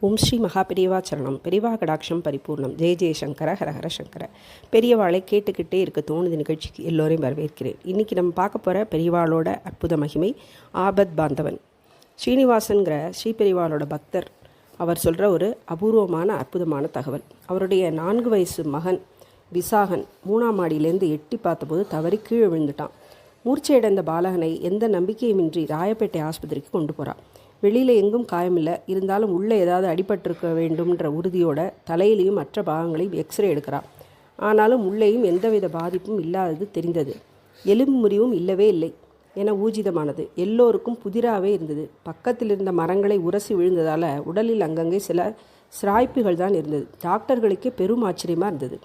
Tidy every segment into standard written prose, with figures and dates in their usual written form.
ஓம் ஸ்ரீ மகா பெரியவா சரணம். பெரியவா கடாட்சம் பரிபூர்ணம். ஜெய ஜெயசங்கர ஹரஹர சங்கர. பெரியவாளை கேட்டுக்கிட்டே இருக்க தோணுது நிகழ்ச்சிக்கு எல்லோரையும் வரவேற்கிறேன். இன்றைக்கி நம்ம பார்க்க போகிற பெரியவாளோட அற்புத மகிமை ஆபத் பாந்தவன். ஸ்ரீனிவாசன்கிற ஸ்ரீ பெரியவாளோட பக்தர் அவர் சொல்கிற ஒரு அபூர்வமான அற்புதமான தகவல். அவருடைய 4 வயசு மகன் விசாகன் 3ஆம் மாடியிலேருந்து எட்டி பார்த்தபோது தவறி கீழே விழுந்துட்டான். மூர்ச்சையடைந்த பாலகனை எந்த நம்பிக்கையுமின்றி ராயப்பேட்டை ஆஸ்பத்திரிக்கு கொண்டு போகிறான். வெளியில் எங்கும் காயமில்லை, இருந்தாலும் உள்ளே ஏதாவது அடிபட்டிருக்க வேண்டும்ன்ற உறுதியோட தலையிலையும் மற்ற பாகங்களையும் எக்ஸ்ரே எடுக்கிறான். ஆனாலும் உள்ளேயும் எந்தவித பாதிப்பும் இல்லாதது தெரிந்தது. எலும்பு முறிவும் இல்லவே இல்லை என ஊர்ஜிதமானது. எல்லோருக்கும் புதிராகவே இருந்தது. பக்கத்தில் இருந்த மரங்களை உரசி விழுந்ததால் உடலில் அங்கங்கே சில சிராய்ப்புகள் தான் இருந்தது. டாக்டர்களுக்கே பெரும் ஆச்சரியமாக இருந்தது.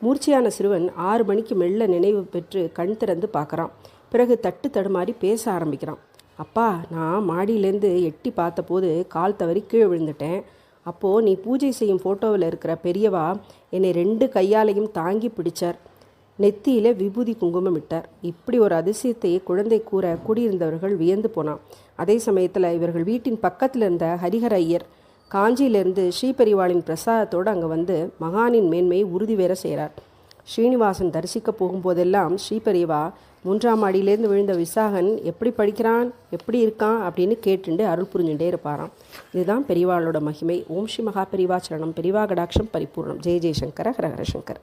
மூர்ச்சையான சிறுவன் 6 மணிக்கு மெல்ல நினைவு பெற்று கண் திறந்து பார்க்குறான். பிறகு தட்டு தடுமாறி பேச ஆரம்பிக்கிறான். அப்பா, நான் மாடியிலேருந்து எட்டி பார்த்தபோது கால் தவறி கீழே விழுந்துட்டேன். அப்போது நீ பூஜை செய்யும் ஃபோட்டோவில் இருக்கிற பெரியவா என்னை 2 கையாலையும் தாங்கி பிடிச்சார். நெத்தியில் விபூதி குங்குமம் இட்டார். இப்படி ஒரு அதிசயத்தை குழந்தை கூற கூடியிருந்தவர்கள் வியந்து போனான். அதே சமயத்தில் இவர்கள் வீட்டின் பக்கத்தில் இருந்த ஹரிஹர ஐயர் காஞ்சியிலிருந்து ஸ்ரீபெரிவாளின் பிரசாதத்தோடு அங்கே வந்து மகானின் மேன்மையை உறுதி வேற செய்கிறார். ஸ்ரீனிவாசன் தரிசிக்க போகும்போதெல்லாம் ஸ்ரீபெரிவா 3ஆம் மாடியிலேருந்து விழுந்த விசாகன் எப்படி படிக்கிறான், எப்படி இருக்கான் அப்படின்னு கேட்டுண்டு அருள் புரிஞ்சுட்டே இருப்பாராம். இதுதான் பெரியவாளோட மகிமை. ஓம் ஸ்ரீ மகா பெரியவா சரணம். பெரியவா கடாட்சம் பரிபூர்ணம். ஜெய ஜெயசங்கர ஹரஹர சங்கர்.